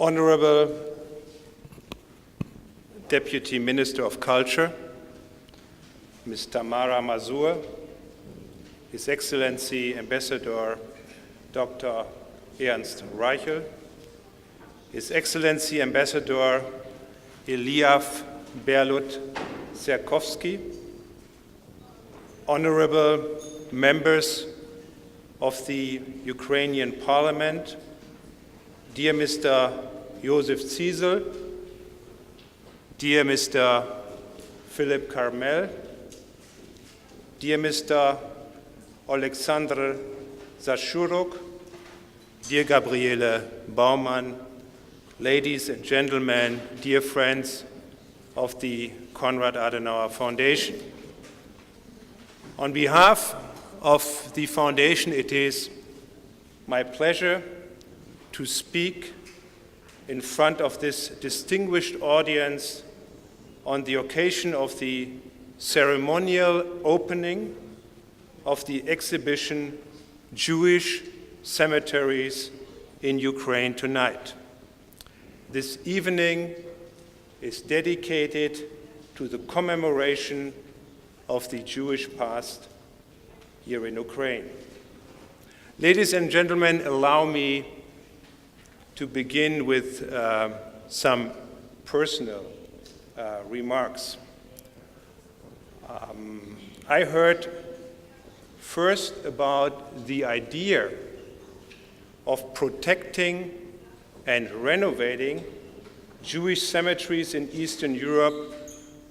Honorable Deputy Minister of Culture, Ms. Tamara Mazur, His Excellency Ambassador Dr. Ernst Reichel, His Excellency Ambassador Eliav Berlut-Serkovsky, honorable members of the Ukrainian Parliament, dear Mr. Josef Ziesel, dear Mr. Philip Carmel, dear Mr. Alexandr Zashuruk, dear Gabriele Baumann, ladies and gentlemen, dear friends of the Konrad Adenauer Foundation. On behalf of the Foundation, it is my pleasure to speak in front of this distinguished audience on the occasion of the ceremonial opening of the exhibition Jewish Cemeteries in Ukraine Tonight. This evening is dedicated to the commemoration of the Jewish past here in Ukraine. Ladies and gentlemen, allow me to begin with some personal remarks. I heard first about the idea of protecting and renovating Jewish cemeteries in Eastern Europe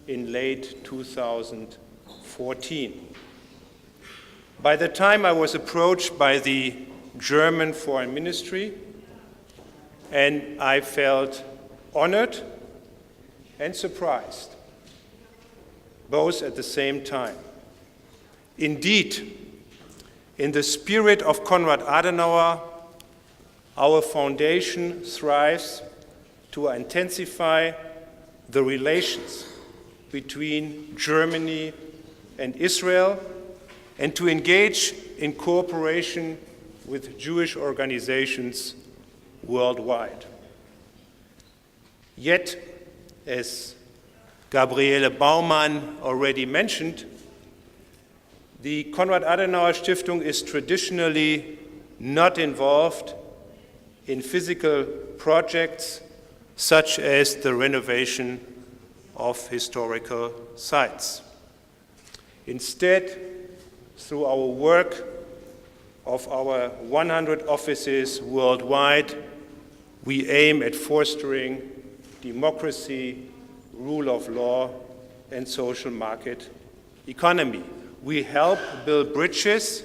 in late 2014. By the time I was approached by the German Foreign Ministry, and I felt honored and surprised, both at the same time. Indeed, in the spirit of Konrad Adenauer, our foundation strives to intensify the relations between Germany and Israel and to engage in cooperation with Jewish organizations worldwide. Yet, as Gabriele Baumann already mentioned, the Konrad Adenauer Stiftung is traditionally not involved in physical projects such as the renovation of historical sites. Instead, through our work of our 100 offices worldwide, we aim at fostering democracy, rule of law, and social market economy. We help build bridges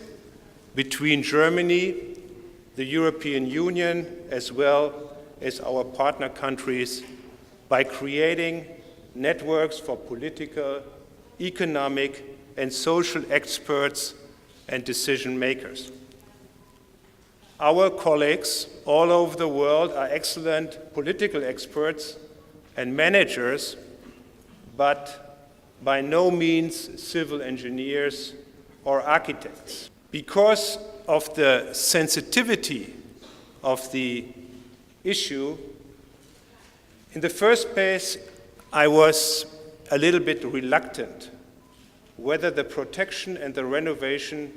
between Germany, the European Union, as well as our partner countries by creating networks for political, economic, and social experts and decision makers. Our colleagues all over the world are excellent political experts and managers, but by no means civil engineers or architects. Because of the sensitivity of the issue, in the first place, I was a little bit reluctant whether the protection and the renovation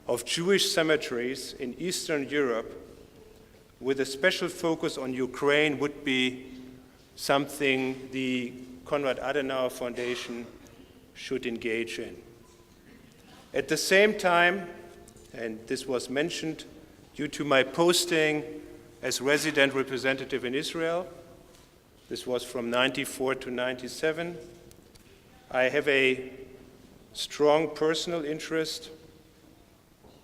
of Jewish cemeteries in Eastern Europe with a special focus on Ukraine would be something the Konrad Adenauer Foundation should engage in. At the same time, and this was mentioned due to my posting as resident representative in Israel, this was from 94 to 97, I have a strong personal interest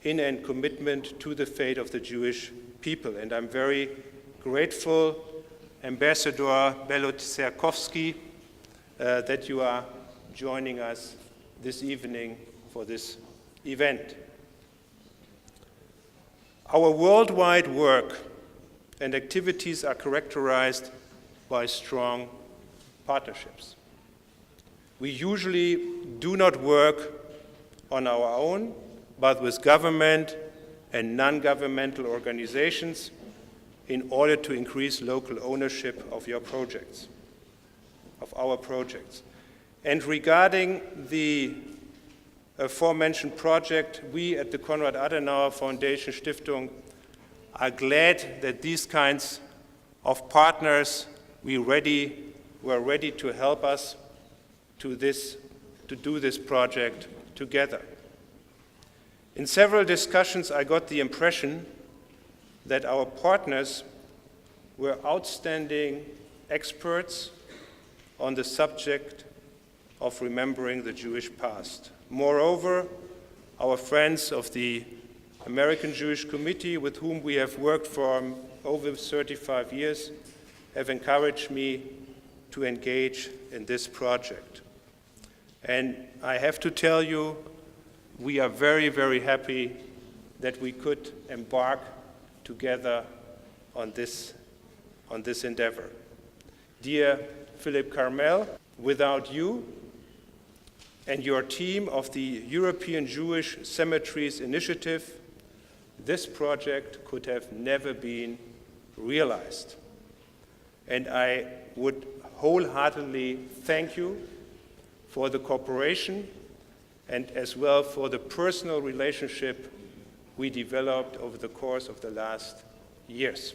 in and commitment to the fate of the Jewish people. And I'm very grateful, Ambassador Berlut-Serkovsky, that you are joining us this evening for this event. Our worldwide work and activities are characterized by strong partnerships. We usually do not work on our own, but with government and non-governmental organizations in order to increase local ownership of your projects, of our projects. And regarding the aforementioned project, we at the Konrad Adenauer Foundation Stiftung are glad that these kinds of partners were ready to help us to do this project together. In several discussions, I got the impression that our partners were outstanding experts on the subject of remembering the Jewish past. Moreover, our friends of the American Jewish Committee, with whom we have worked for over 35 years, have encouraged me to engage in this project. And I have to tell you, we are very, very happy that we could embark together on this endeavor. Dear Philip Carmel, without you and your team of the European Jewish Cemeteries Initiative, this project could have never been realized. And I would wholeheartedly thank you for the cooperation and as well for the personal relationship we developed over the course of the last years.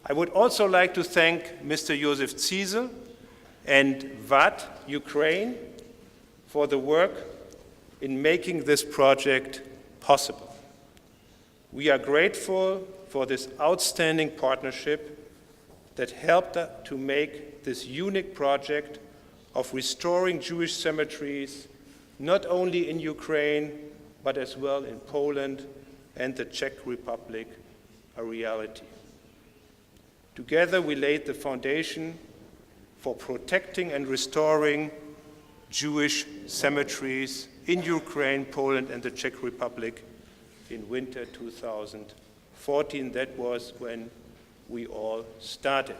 I would also like to thank Mr. Josef Ziesel and VAT Ukraine for the work in making this project possible. We are grateful for this outstanding partnership that helped to make this unique project of restoring Jewish cemeteries not only in Ukraine, but as well in Poland and the Czech Republic a reality. Together we laid the foundation for protecting and restoring Jewish cemeteries in Ukraine, Poland, and the Czech Republic in winter 2014. That was when we all started.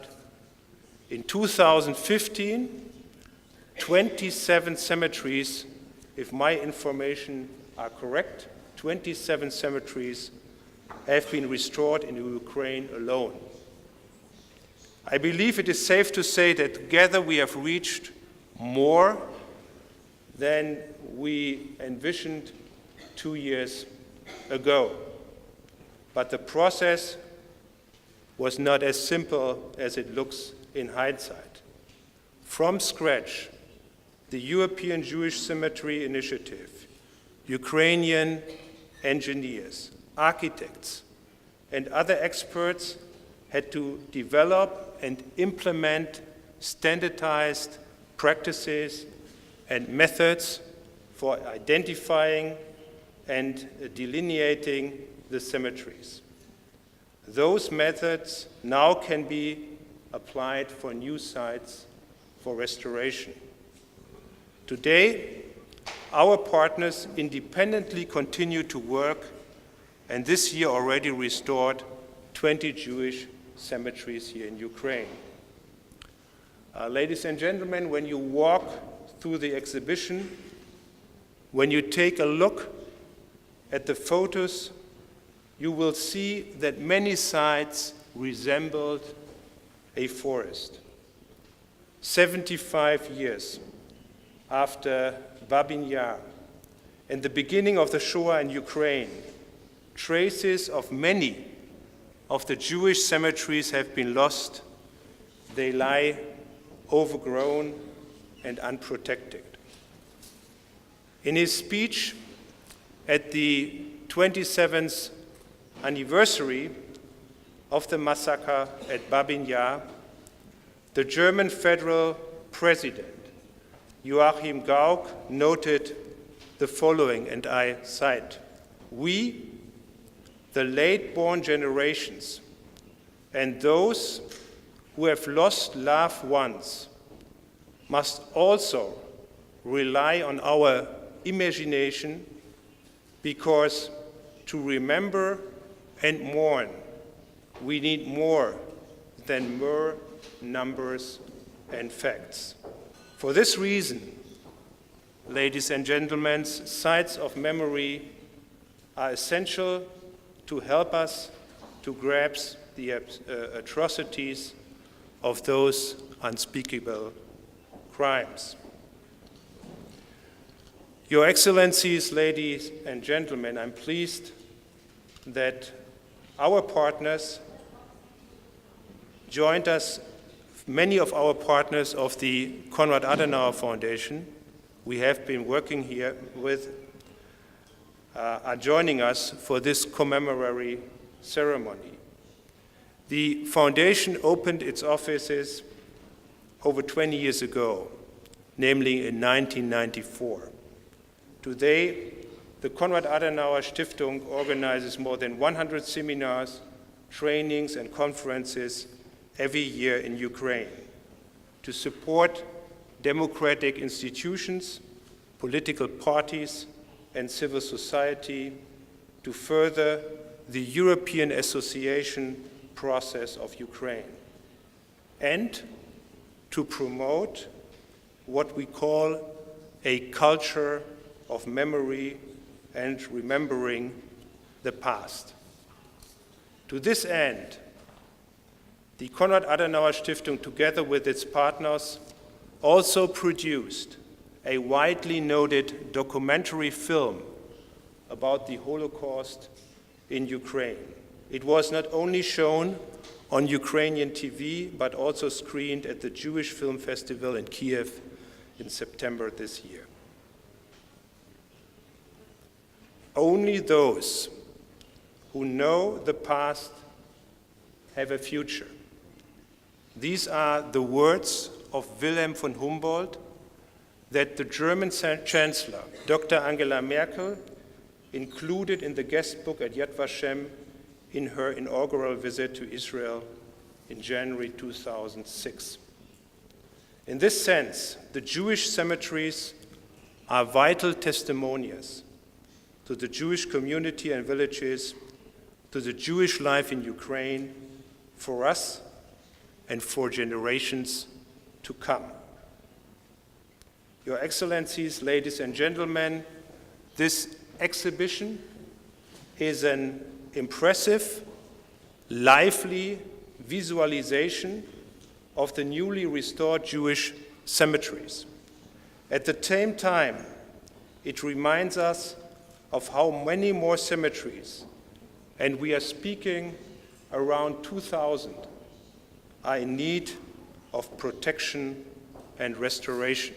In 2015, 27 cemeteries, if my information are correct, 27 cemeteries have been restored in Ukraine alone. I believe it is safe to say that together we have reached more than we envisioned 2 years ago. But the process was not as simple as it looks in hindsight. From scratch, the European Jewish Cemetery Initiative, Ukrainian engineers, architects, and other experts had to develop and implement standardized practices and methods for identifying and delineating the cemeteries. Those methods now can be applied for new sites for restoration. Today, our partners independently continue to work, and this year already restored 20 Jewish cemeteries here in Ukraine. Ladies and gentlemen, when you walk through the exhibition, when you take a look at the photos, you will see that many sites resembled a forest. 75 years after Babin Yar and the beginning of the Shoah in Ukraine, traces of many of the Jewish cemeteries have been lost. They lie overgrown and unprotected. In his speech at the 27th anniversary of the massacre at Babin Yar, the German federal president, Joachim Gauck, noted the following, and I cite, "We, the late-born generations, and those who have lost loved ones, must also rely on our imagination, because to remember and mourn, we need more than mere numbers and facts." For this reason, ladies and gentlemen, sites of memory are essential to help us to grasp the atrocities of those unspeakable crimes. Your Excellencies, ladies and gentlemen, I'm pleased that our partners joined us. Many of our partners of the Konrad Adenauer Foundation we have been working here with are joining us for this commemoratory ceremony. The foundation opened its offices over 20 years ago, namely in 1994. Today, the Konrad Adenauer Stiftung organizes more than 100 seminars, trainings, and conferences every year in Ukraine to support democratic institutions, political parties, and civil society to further the European association process of Ukraine and to promote what we call a culture of memory and remembering the past. To this end, the Konrad Adenauer Stiftung, together with its partners, also produced a widely noted documentary film about the Holocaust in Ukraine. It was not only shown on Ukrainian TV, but also screened at the Jewish Film Festival in Kiev in September this year. Only those who know the past have a future. These are the words of Wilhelm von Humboldt that the German Chancellor, Dr. Angela Merkel, included in the guest book at Yad Vashem in her inaugural visit to Israel in January 2006. In this sense, the Jewish cemeteries are vital testimonies to the Jewish community and villages, to the Jewish life in Ukraine, for us and for generations to come. Your Excellencies, ladies and gentlemen, this exhibition is an impressive, lively visualization of the newly restored Jewish cemeteries. At the same time, it reminds us of how many more cemeteries, and we are speaking around 2,000, are in need of protection and restoration.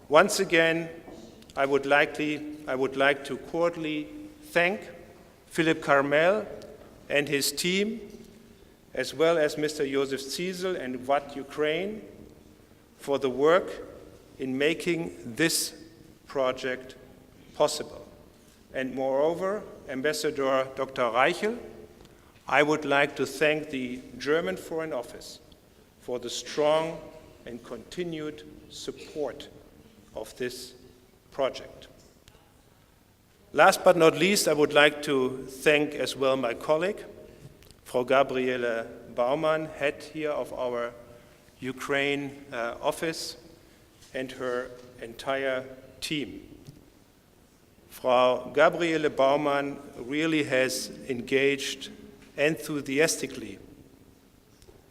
Once again, I would like to cordially thank Philipp Carmel and his team, as well as Mr. Josef Ziesel and Watt Ukraine, for the work in making this project possible. And moreover, Ambassador Dr. Reichel, I would like to thank the German Foreign Office for the strong and continued support of this project. Last but not least, I would like to thank as well my colleague, Frau Gabriele Baumann, head here of our Ukraine office, and her entire team. Frau Gabriele Baumann really has engaged enthusiastically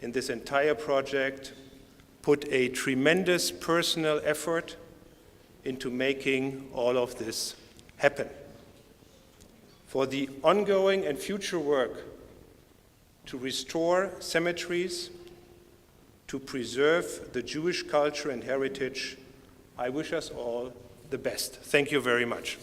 in this entire project, put a tremendous personal effort into making all of this happen. For the ongoing and future work to restore cemeteries, to preserve the Jewish culture and heritage, I wish us all the best. Thank you very much.